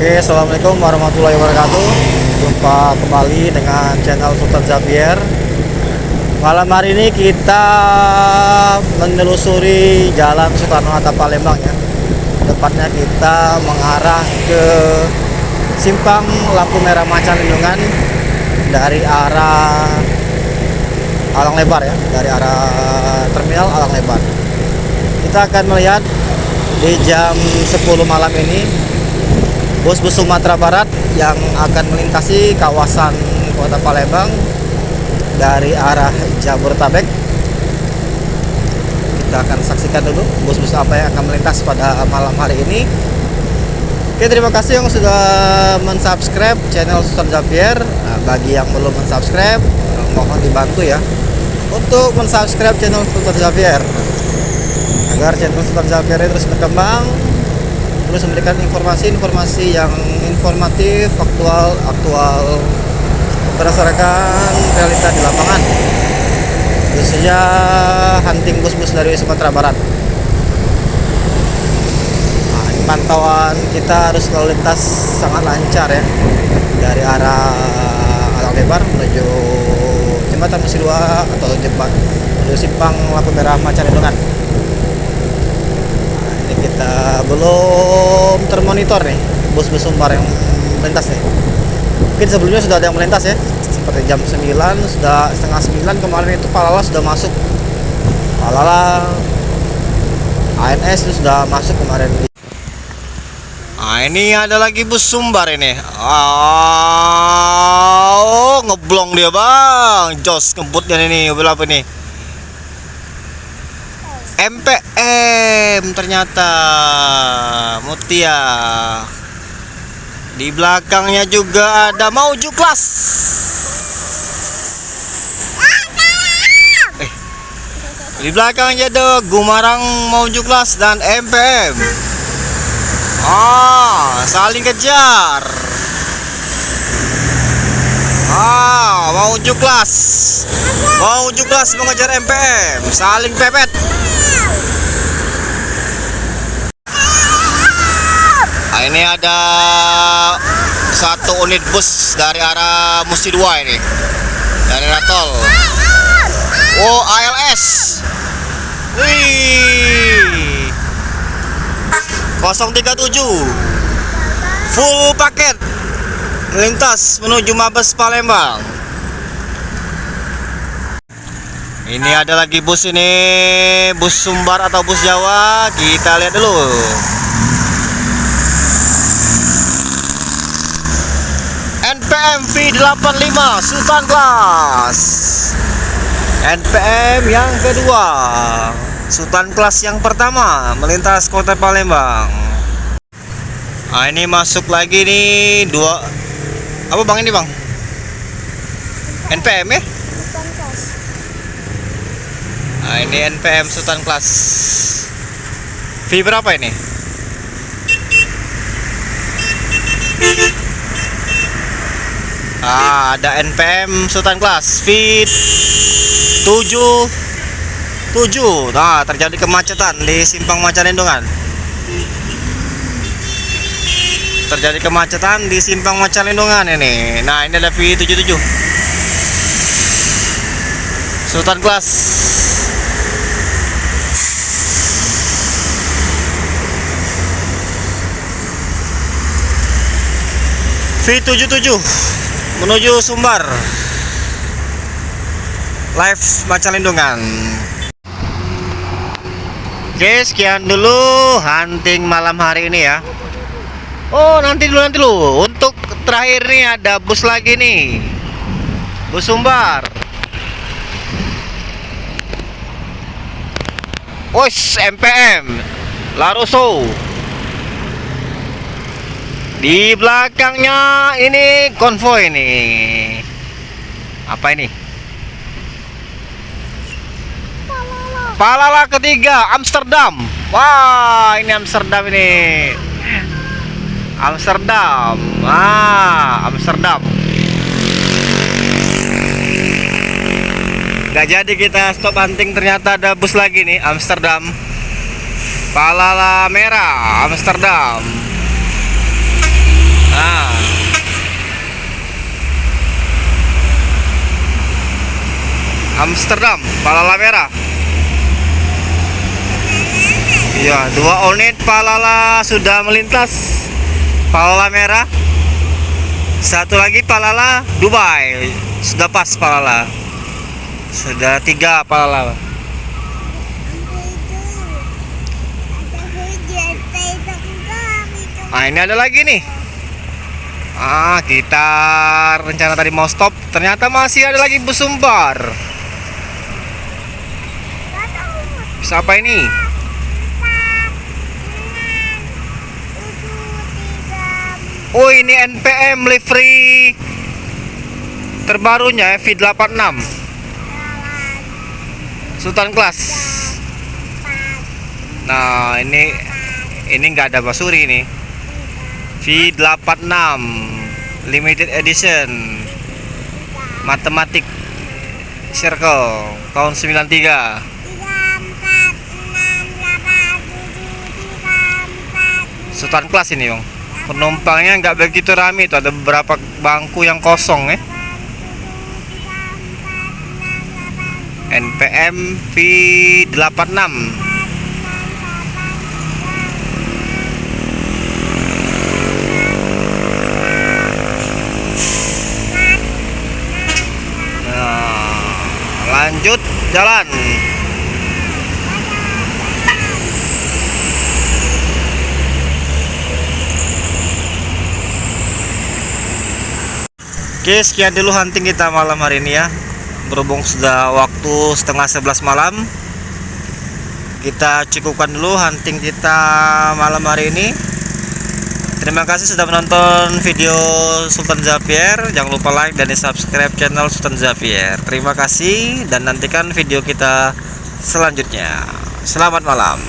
Oke, assalamualaikum warahmatullahi wabarakatuh. Jumpa kembali dengan channel Sultan Zapier. Malam hari ini kita menelusuri Jalan Soekarno-Hatta Palembang ya. Tepatnya kita mengarah ke simpang lampu merah Macan Lindungan dari arah Alang Lebar ya, dari arah terminal Alang Lebar. Kita akan melihat di jam 10 malam ini bus-bus Sumatera Barat yang akan melintasi kawasan Kota Palembang dari arah Jabodetabek. Kita akan saksikan dulu bus-bus apa yang akan melintas pada malam hari ini. Oke, terima kasih yang sudah mensubscribe channel Sultan Zapier. Nah, bagi yang belum mensubscribe, mohon dibantu ya untuk mensubscribe channel Sultan Zapier agar channel Sultan Zapier terus berkembang, terus memberikan informasi-informasi yang informatif, aktual berdasarkan realita di lapangan, khususnya hunting bus-bus dari Sumatera Barat. Nah, ini pantauan kita harus lalu lintas sangat lancar ya, dari arah Alang Lebar menuju jembatan Musi 2 atau menuju simpang lampu merah Macan Lindungan. Kita belum termonitor nih bus-bus Sumbar yang melintas nih. Mungkin sebelumnya sudah ada yang melintas ya, seperti jam 9, sudah setengah 9 kemarin itu Palala sudah masuk. Palala ANS itu sudah masuk kemarin. Nah, ini ada lagi bus Sumbar ini. Oh, ngeblong dia bang, jos ngebutnya ini. Berapa nih? MPM ternyata Mutia. Di belakangnya juga ada Mauju Class. Di belakangnya ada Gumarang Mauju Class dan MPM. Saling kejar. Mauju Class mengejar MPM, saling pepet. Ini ada satu unit bus dari arah Musi 2 ini, dari Ratol. Oh, ALS. Wih, 037 full paket melintas menuju Mabes Palembang. Ini ada lagi bus ini, bus Sumbar atau bus Jawa. Kita lihat dulu. NPM V85 Sultan Class. NPM yang kedua, Sultan Class yang pertama melintas Kota Palembang. Nah, ini masuk lagi nih dua. Apa bang ini bang? NPM ya? Nah, ini NPM Sultan Class. V berapa ini? Ada NPM Sultan Class V77. Nah, terjadi kemacetan di simpang Macan Lindungan. Ini. Nah, ini ada V77 Sultan Class. V77 menuju Sumbar live Macan Lindungan. Oke, sekian dulu hunting malam hari ini ya. Oh, nanti dulu untuk terakhir nih ada bus lagi nih, bus Sumbar. Wos, MPM Laroso. Di belakangnya ini konvoi nih. Apa ini? Palala ketiga Amsterdam. Wah, ini Amsterdam ini. Amsterdam. Gak jadi kita stop hunting, ternyata ada bus lagi nih, Amsterdam. Palala merah Amsterdam. Amsterdam, palala merah. Iya, 2 unit palala sudah melintas. Palala merah. Satu lagi palala Dubai. Sudah pas palala. Sudah 3 palala. Nah, ini ada lagi nih. Kita rencana tadi mau stop, ternyata masih ada lagi bus sumbar. Bisa apa ini? Oh, ini NPM livery terbarunya V86 Sultan Class. Nah, ini nggak ada basuri ini. V86 limited edition matematik circle tahun 93. Sultan Class ini, Bang. Penumpangnya nggak begitu ramai, itu ada beberapa bangku yang kosong ya. NPM V86. Nah, lanjut jalan. Oke, sekian dulu hunting kita malam hari ini ya. Berhubung sudah waktu setengah 11 malam, kita cukupkan dulu hunting kita malam hari ini. Terima kasih sudah menonton video Sultan Xavier. Jangan lupa like dan subscribe channel Sultan Xavier. Terima kasih dan nantikan video kita selanjutnya. Selamat malam.